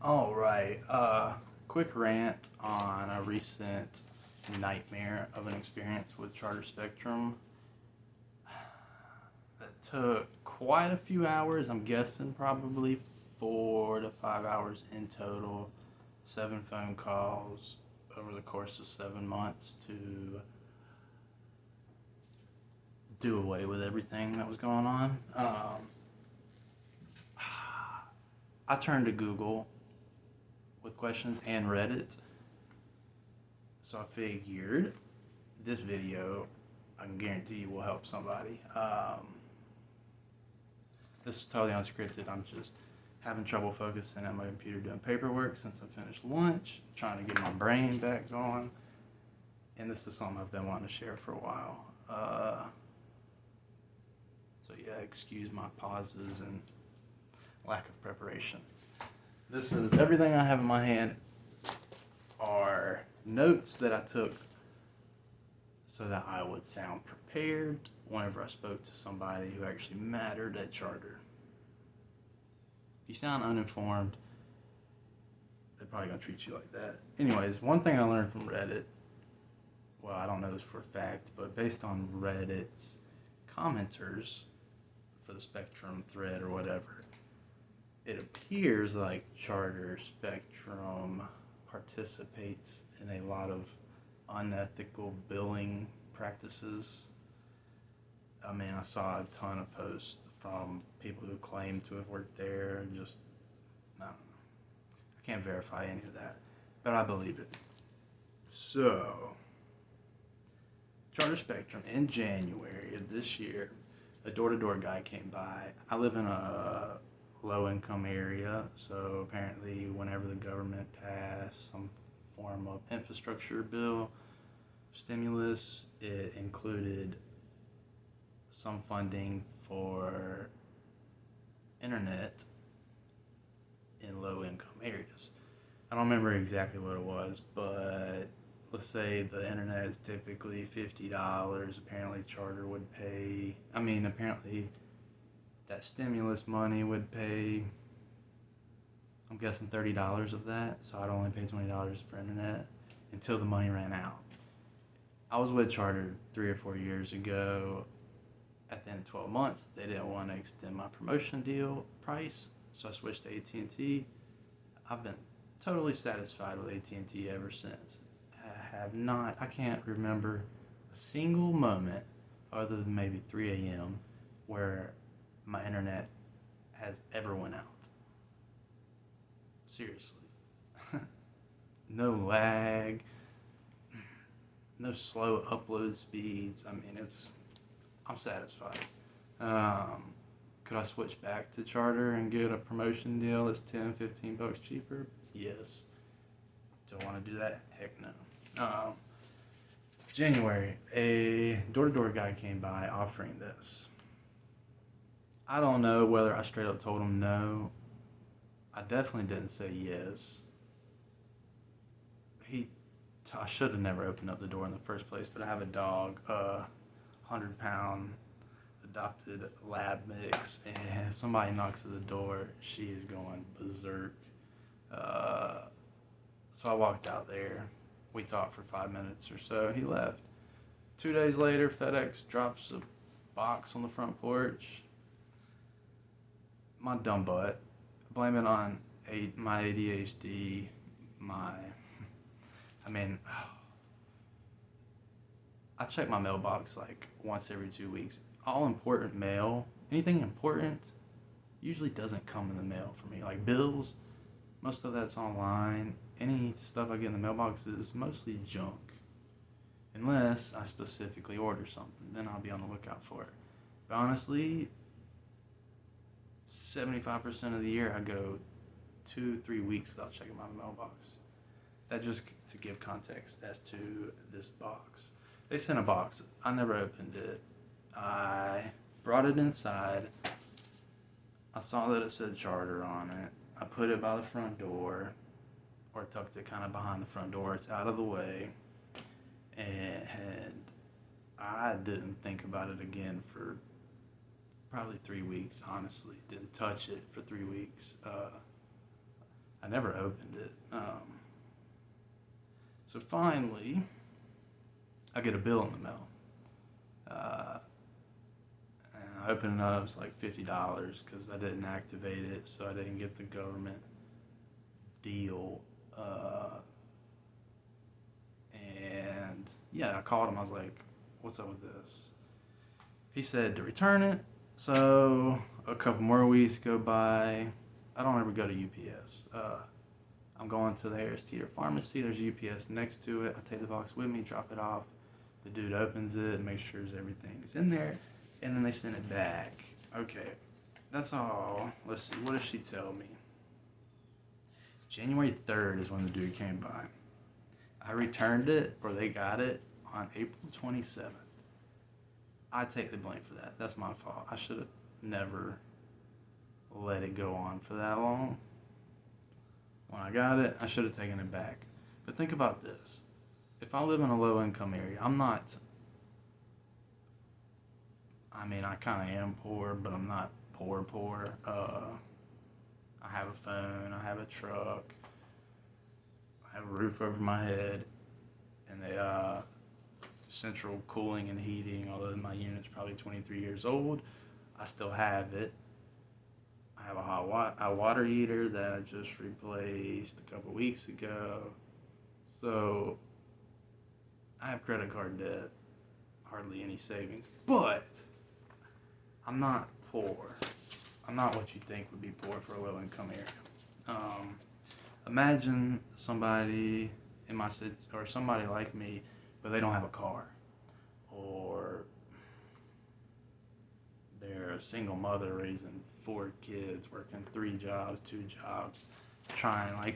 All right. Quick rant on a recent nightmare of an experience with Charter Spectrum that took quite a few hours. I'm guessing probably 4 to 5 hours in total. 7 phone calls over the course of 7 months to do away with everything that was going on. I turned to Google with questions and Reddit. So I figured this video, I can guarantee you, will help somebody. This is totally unscripted. I'm just having trouble focusing at my computer doing paperwork since I finished lunch, trying to get my brain back going. And this is something I've been wanting to share for a while. So yeah, excuse my pauses and lack of preparation. This is everything I have in my hand are notes that I took so that I would sound prepared whenever I spoke to somebody who actually mattered at Charter. If you sound uninformed, they're probably going to treat you like that. Anyways, one thing I learned from Reddit, well, I don't know this for a fact, but based on Reddit's commenters for the Spectrum thread or whatever, it appears like Charter Spectrum participates in a lot of unethical billing practices. I mean, I saw a ton of posts from people who claim to have worked there, and just, I don't know. I can't verify any of that, but I believe it. So, Charter Spectrum in January of this year, a door-to-door guy came by. I live in a low-income area, so apparently whenever the government passed some form of infrastructure bill, stimulus, it included some funding for internet in low-income areas. I don't remember exactly what it was, but let's say the internet is typically $50. Apparently Charter would pay, apparently that stimulus money would pay, I'm guessing $30 of that, so I'd only pay $20 for internet until the money ran out. I was with Charter 3 or 4 years ago. At the end of 12 months, they didn't want to extend my promotion deal price, so I switched to at&t. I've been totally satisfied with at&t ever since. I can't remember a single moment other than maybe 3 a.m. where my internet has ever went out. Seriously. No lag, no slow upload speeds. I'm satisfied. Could I switch back to Charter and get a promotion deal that's $10-15 cheaper? Yes. Do I want to do that? Heck no. January, a door-to-door guy came by offering this. I don't know whether I straight up told him no. I definitely didn't say yes. I should have never opened up the door in the first place, but I have a dog, 100-pound adopted lab mix, and if somebody knocks at the door, she is going berserk. So I walked out there. We talked for 5 minutes or so. He left. 2 days later, FedEx drops a box on the front porch. My dumb butt. Blame it on my ADHD. I check my mailbox like once every 2 weeks. All important mail, anything important, usually doesn't come in the mail for me. Like bills, most of that's online. Any stuff I get in the mailbox is mostly junk. Unless I specifically order something, then I'll be on the lookout for it. But honestly, 75% of the year I go 2-3 weeks without checking my mailbox. That just to give context as to this box. They sent a box. I never opened it. I brought it inside. I saw that it said Charter on it. I put it by the front door, or tucked it kind of behind the front door. It's out of the way. And I didn't think about it again for probably 3 weeks, honestly. Didn't touch it for 3 weeks. I never opened it. So finally, I get a bill in the mail. And I open it up, it's like $50 because I didn't activate it, so I didn't get the government deal. And yeah, I called him. I was like, what's up with this? He said to return it. So a couple more weeks go by. I don't ever go to UPS. I'm going to the Harris Teeter Pharmacy. There's UPS next to it. I take the box with me, drop it off. The dude opens it and makes sure everything's in there. And then they send it back. Okay, that's all. Let's see. What does she tell me? January 3rd is when the dude came by. I returned it, or they got it, on April 27th. I take the blame for that. That's my fault. I should have never let it go on for that long. When I got it, I should have taken it back. But think about this. If I live in a low-income area, I kind of am poor, but I'm not poor. I have a phone, I have a truck, I have a roof over my head, and central cooling and heating, although my unit's probably 23 years old, I still have it. I have a water heater that I just replaced a couple weeks ago. So I have credit card debt, hardly any savings, but I'm not poor. I'm not what you think would be poor for a low-income area. Imagine somebody in my city, or somebody like me, but they don't have a car, or they're a single mother raising 4 kids, working 3 jobs, 2 jobs, trying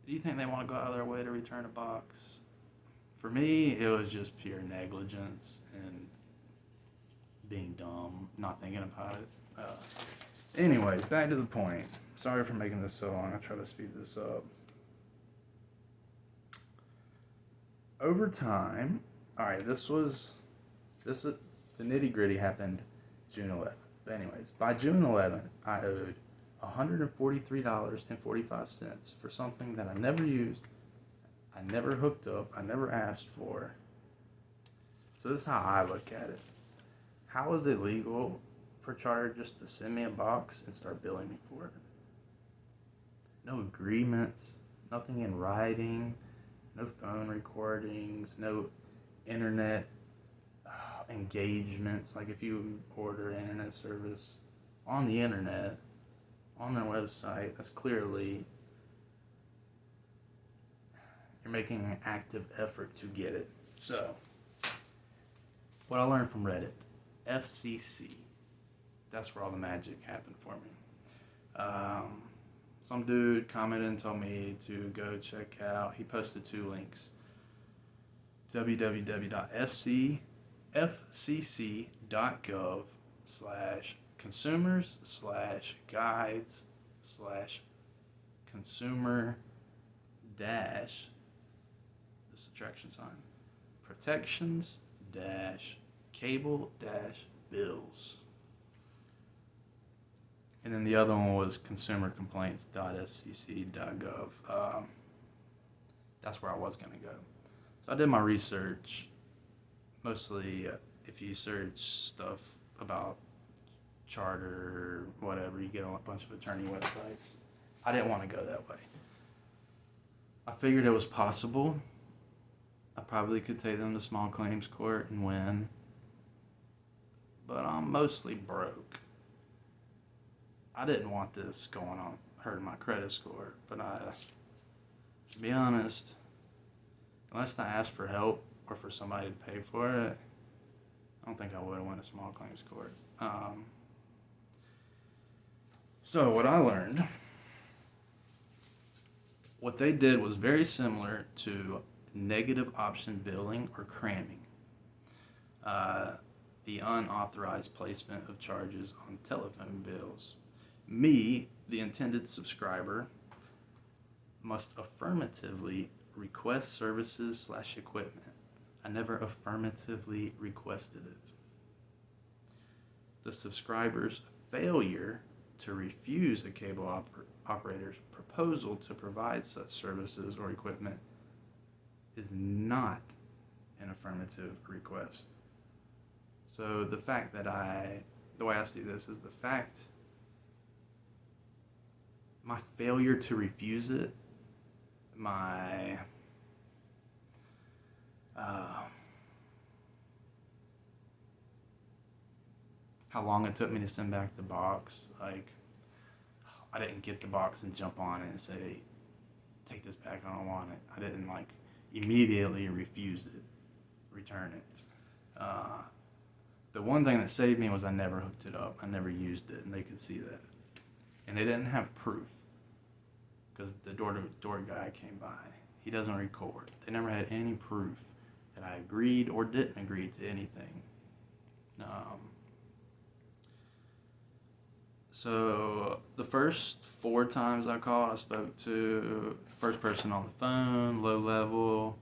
do you think they want to go out of their way to return a box? For me, it was just pure negligence and being dumb, not thinking about it. Anyways, back to the point. Sorry for making this so long. I try to speed this up. Over time, alright, the nitty gritty happened June 11th. But anyways, by June 11th, I owed $143.45 for something that I never used, I never hooked up, I never asked for. So this is how I look at it. How is it legal for Charter just to send me a box and start billing me for it? No agreements, nothing in writing, no phone recordings, no internet engagements. Like if you order internet service on the internet, on their website, that's clearly you're making an active effort to get it. So, what I learned from Reddit, FCC, that's where all the magic happened for me. Some dude commented and told me to go check out, he posted 2 links, www.fcc.gov/consumers/guides/consumer dash, the subtraction sign, protections dash cable dash bills. And then the other one was consumercomplaints.fcc.gov. That's where I was going to go. So I did my research. Mostly, if you search stuff about Charter, whatever, you get a bunch of attorney websites. I didn't want to go that way. I figured it was possible. I probably could take them to small claims court and win. But I'm mostly broke. I didn't want this going on, hurting my credit score. But to be honest, unless I asked for help or for somebody to pay for it, I don't think I would have went to small claims court. So what I learned, what they did was very similar to negative option billing or cramming. The unauthorized placement of charges on telephone bills. Me, the intended subscriber, must affirmatively request services/equipment. I never affirmatively requested it. The subscriber's failure to refuse a cable operator's proposal to provide such services or equipment is not an affirmative request. So the way I see this is my failure to refuse it, my how long it took me to send back the box. Like, I didn't get the box and jump on it and say, take this back, I don't want it. I didn't immediately refuse it, return it. The one thing that saved me was I never hooked it up. I never used it, and they could see that. And they didn't have proof, because the door-to-door guy came by. He doesn't record. They never had any proof that I agreed or didn't agree to anything. So the first 4 times I called, I spoke to the first person on the phone, low level.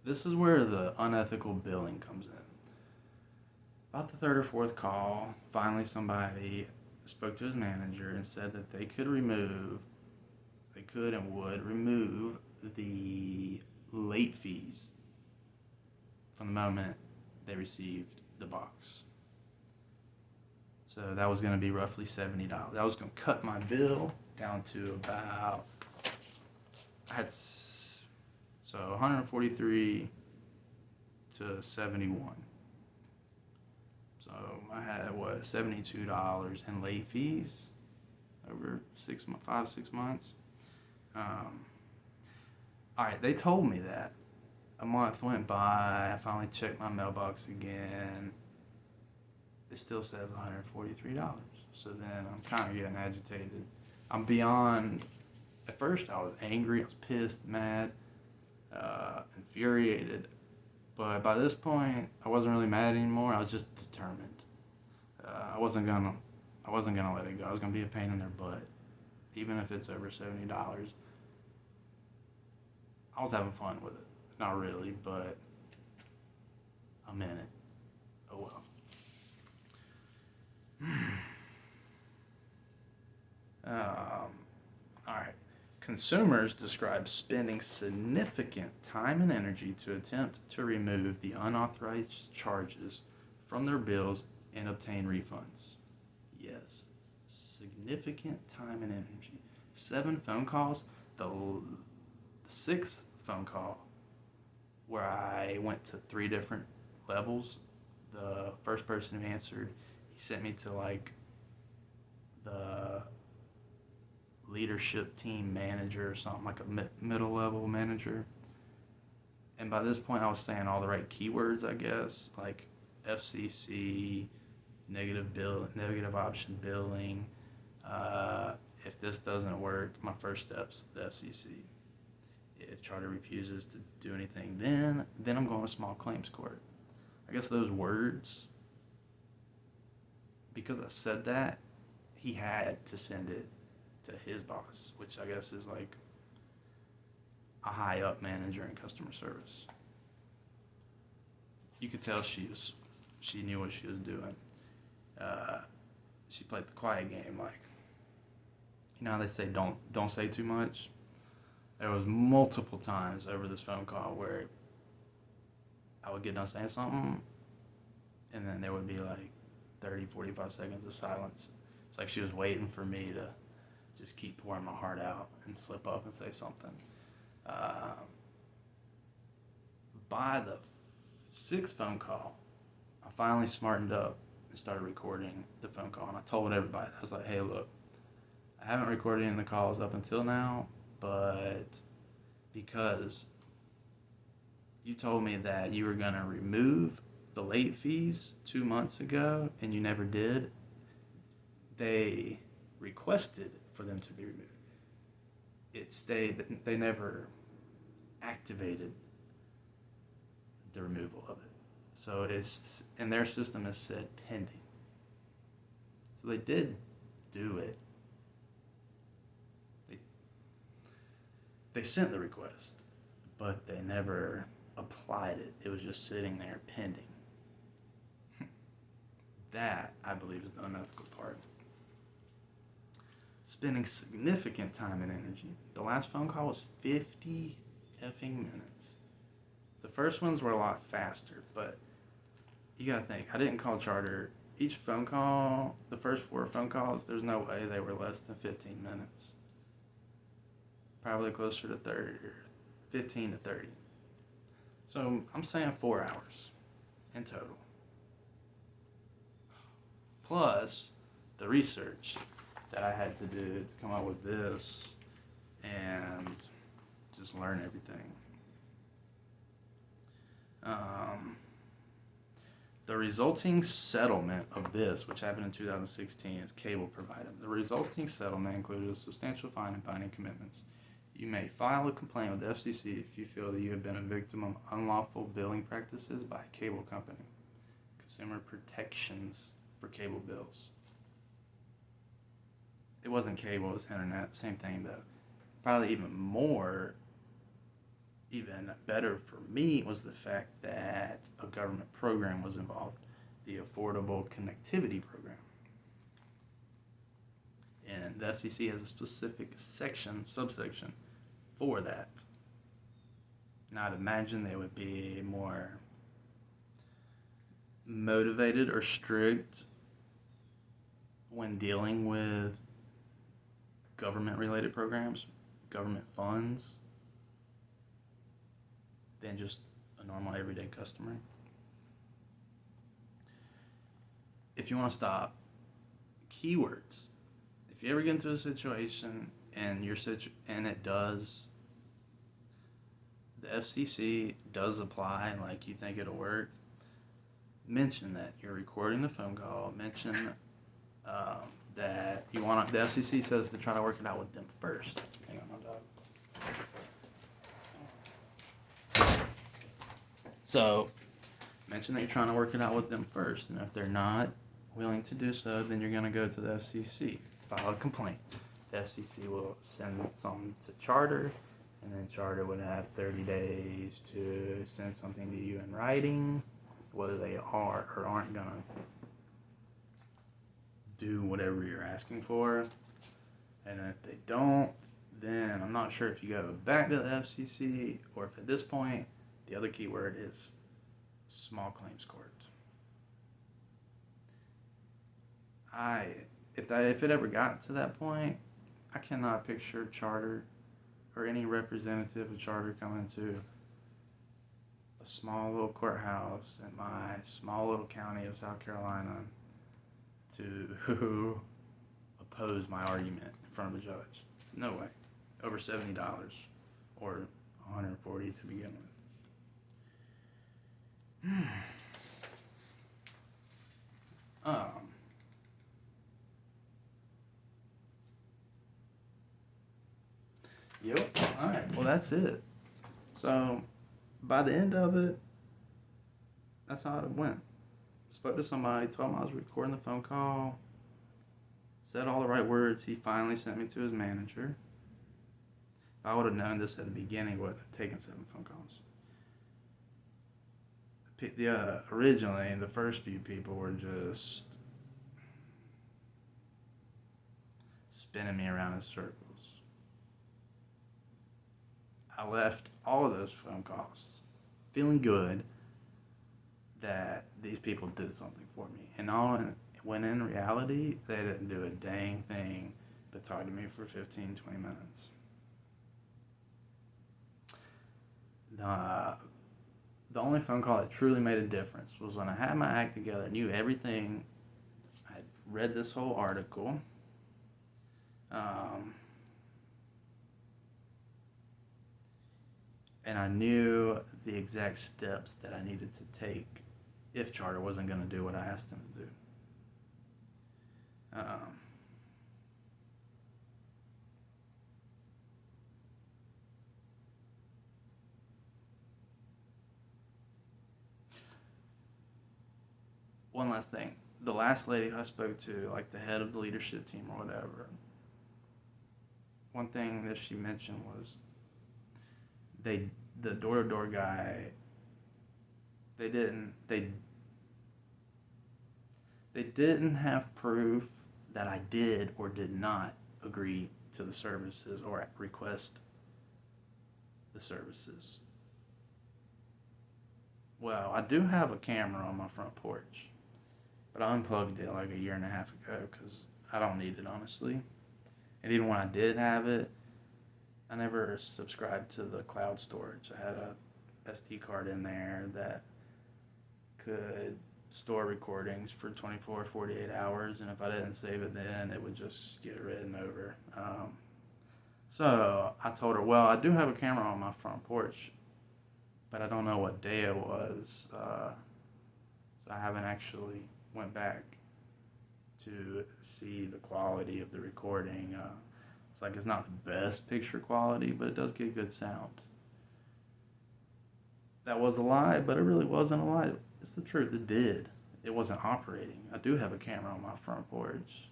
This is where the unethical billing comes in. About the 3rd or 4th call, finally somebody spoke to his manager and said that they could and would remove the late fees from the moment they received the box. So that was going to be roughly $70. That was going to cut my bill down to about, so 143 to 71. So I had $72 in late fees over 5-6 months. All right, they told me that. A month went by. I finally checked my mailbox again. It still says $143. So then I'm kind of getting agitated. I'm beyond. At first, I was angry. I was pissed, mad, infuriated. But by this point, I wasn't really mad anymore. I was just determined. I wasn't gonna let it go. I was gonna be a pain in their butt, even if it's over $70. I was having fun with it. Not really, but I'm in it. Oh well. Alright. Consumers describe spending significant time and energy to attempt to remove the unauthorized charges from their bills and obtain refunds. Yes, significant time and energy. 7 phone calls. The 6th phone call, where I went to 3 different levels. The first person who answered, he sent me to the leadership team manager or something, like a middle level manager. And by this point I was saying all the right keywords, I guess, like FCC, negative option billing. If this doesn't work, my first step's the FCC. If Charter refuses to do anything, then I'm going to small claims court. I guess those words, because I said that, he had to send it to his boss, which I guess is like a high up manager in customer service. You could tell she knew what she was doing. She played the quiet game, like, you know how they say don't say too much. There was multiple times over this phone call where I would get done saying something, and then there would be like 30-45 seconds of silence. It's like she was waiting for me to just keep pouring my heart out and slip up and say something. By the 6th phone call, I finally smartened up and started recording the phone call, and I told everybody, I was like, hey, look, I haven't recorded any of the calls up until now, but because you told me that you were going to remove the late fees 2 months ago and you never did, they requested for them to be removed. It stayed, they never activated the removal of it. So it is, in their system, is said pending. So they did do it. They sent the request, but they never applied it. It was just sitting there pending. That, I believe, is the unethical part. spending significant time and energy. The last phone call was 50 effing minutes. The first ones were a lot faster, but you gotta think, I didn't call Charter. Each phone call, the first 4 phone calls, there's no way they were less than 15 minutes. Probably closer to 30, or 15 to 30. So I'm saying 4 hours in total. Plus the research that I had to do to come up with this and just learn everything. The resulting settlement of this, which happened in 2016, is cable provider. The resulting settlement included a substantial fine and binding commitments. You may file a complaint with the FCC if you feel that you have been a victim of unlawful billing practices by a cable company. Consumer protections for cable bills. It wasn't cable, it was internet. Same thing though. Probably even better for me was the fact that a government program was involved, the Affordable Connectivity Program. And the FCC has a specific subsection for that. Now I'd imagine they would be more motivated or strict when dealing with government-related programs, government funds, than just a normal everyday customer. If you want to stop keywords, if you ever get into a situation and the FCC does apply like you think it'll work, mention that you're recording the phone call, mention that the FCC says to try to work it out with them first. Hang on, my dog. So, mention that you're trying to work it out with them first, and if they're not willing to do so, then you're going to go to the FCC, file a complaint. The FCC will send something to Charter, and then Charter would have 30 days to send something to you in writing, whether they are or aren't going to do whatever you're asking for. And if they don't, then I'm not sure if you go back to the FCC or if at this point the other keyword is small claims court. If it ever got to that point, I cannot picture Charter or any representative of Charter coming to a small little courthouse in my small little county of South Carolina to oppose my argument in front of a judge. No way. Over $70 or $140 to begin with. Yep. Alright, well that's it. So by the end of it, that's how it went. Spoke to somebody, told him I was recording the phone call, said all the right words. He finally sent me to his manager. If I would have known this at the beginning, I would have taken 7 phone calls. Originally, the first few people were just spinning me around in circles. I left all of those phone calls feeling good that these people did something for me. And when in reality, they didn't do a dang thing but talk to me for 15, 20 minutes. The only phone call that truly made a difference was when I had my act together, knew everything. I read this whole article. And I knew the exact steps that I needed to take if Charter wasn't going to do what I asked them to do. One last thing. The last lady I spoke to, like the head of the leadership team or whatever, one thing that she mentioned was the door-to-door guy, they didn't have proof that I did or did not agree to the services or request the services. Well, I do have a camera on my front porch, but I unplugged it like a year and a half ago because I don't need it, honestly. And even when I did have it, I never subscribed to the cloud storage. I had a SD card in there that could store recordings for 24, 48 hours, and if I didn't save it then, it would just get written over. So I told her, well, I do have a camera on my front porch, but I don't know what day it was, so I haven't actually went back to see the quality of the recording. It's like it's not the best picture quality, but it does get good sound. That was a lie, but it really wasn't a lie. It's the truth. It did. It wasn't operating. I do have a camera on my front porch.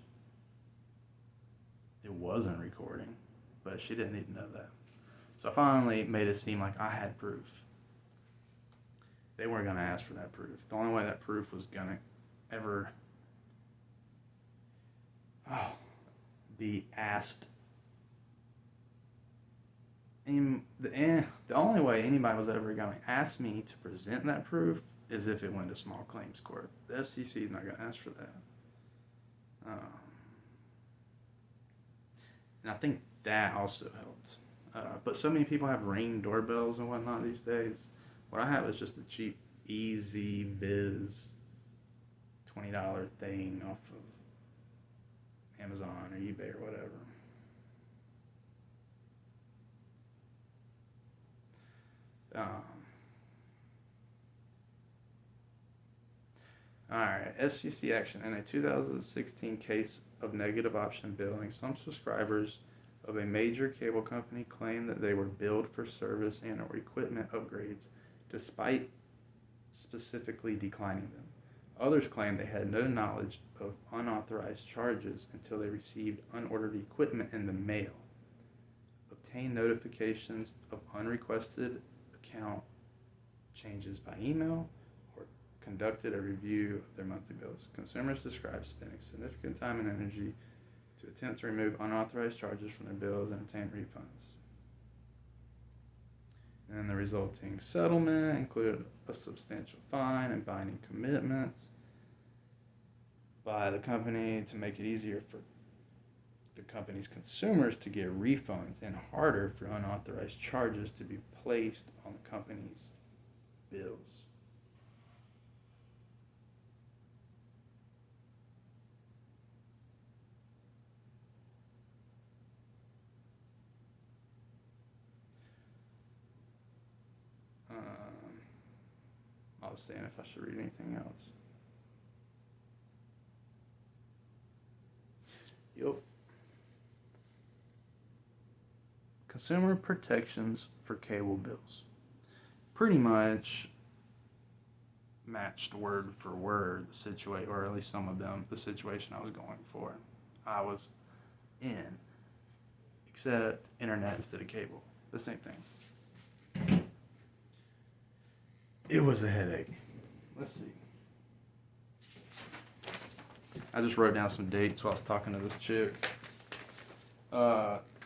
It wasn't recording, but she didn't need to know that. So I finally made it seem like I had proof. They weren't going to ask for that proof. The only way that proof was going to ever be asked, the only way anybody was ever going to ask me to present that proof is if it went to small claims court. The FCC is not going to ask for that. And I think that also helped. But so many people have Ring doorbells and whatnot these days. What I have is just a cheap, easy Viz $20 thing off of Amazon or eBay or whatever. Alright, FCC action. In a 2016 case of negative option billing, some subscribers of a major cable company claimed that they were billed for service and or equipment upgrades despite specifically declining them. Others claimed they had no knowledge of unauthorized charges until they received unordered equipment in the mail, obtained notifications of unrequested account changes by email, or conducted a review of their monthly bills. Consumers described spending significant time and energy to attempt to remove unauthorized charges from their bills and obtain refunds. And the resulting settlement included a substantial fine and binding commitments by the company to make it easier for the company's consumers to get refunds and harder for unauthorized charges to be placed on the company's bills. I was saying if I should read anything else. Yep. Consumer protections for cable bills. Pretty much matched word for word the situation, or at least some of them, the situation I was going for. I was in, except internet instead of cable. The same thing. It was a headache. Let's see. I just wrote down some dates while I was talking to this chick.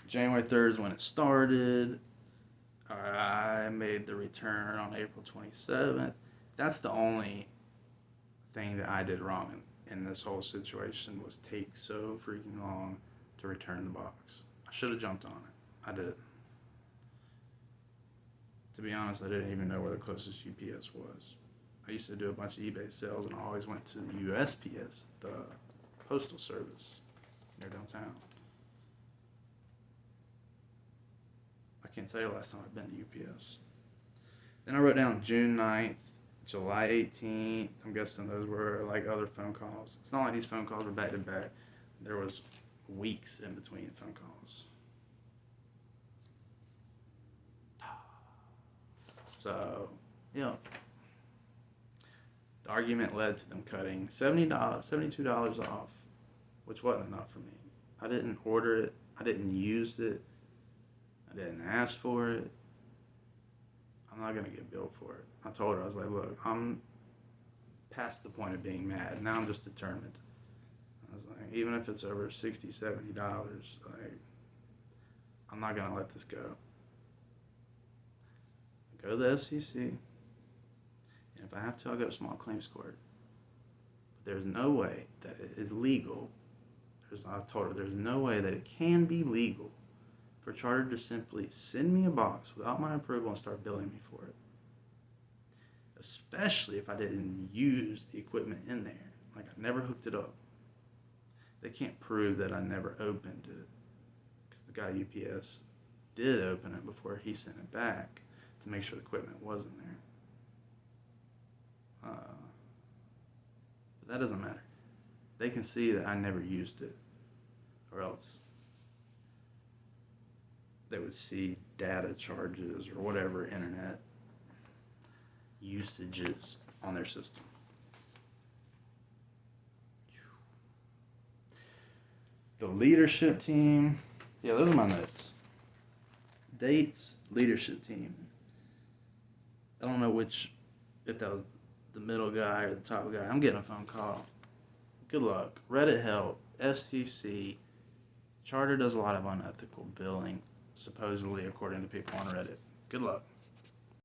January 3rd is when it started. I made the return on April 27th. That's the only thing that I did wrong in this whole situation, was take so freaking long to return the box. I should have jumped on it. I did. To be honest, I didn't even know where the closest UPS was. I used to do a bunch of eBay sales, and I always went to the USPS, the postal service, near downtown. I can't tell you the last time I've been to UPS. Then I wrote down June 9th, July 18th. I'm guessing those were like other phone calls. It's not like these phone calls were back to back. There was weeks in between phone calls. So, yeah. The argument led to them cutting $72 off, which wasn't enough for me. I didn't order it. I didn't use it. I didn't ask for it. I'm not going to get billed for it. I told her, I was like, look, I'm past the point of being mad. Now I'm just determined. I was like, even if it's over $60, $70, like, I'm not gonna let this go. Go to the FCC, and if I have to, I'll go to small claims court. But there's no way that it is legal. I told her there's no way that it can be legal for Charter to simply send me a box without my approval and start billing me for it. Especially if I didn't use the equipment in there. Like, I never hooked it up. They can't prove that I never opened it, because the guy at UPS did open it before he sent it back to make sure the equipment wasn't there. But that doesn't matter. They can see that I never used it, or else they would see data charges or whatever internet usages on their system. The leadership team. Yeah, those are my notes. Dates, leadership team. I don't know if that was the middle guy or the top guy. I'm getting a phone call. Good luck. Reddit help. FCC. Charter does a lot of unethical billing, supposedly, according to people on Reddit. Good luck.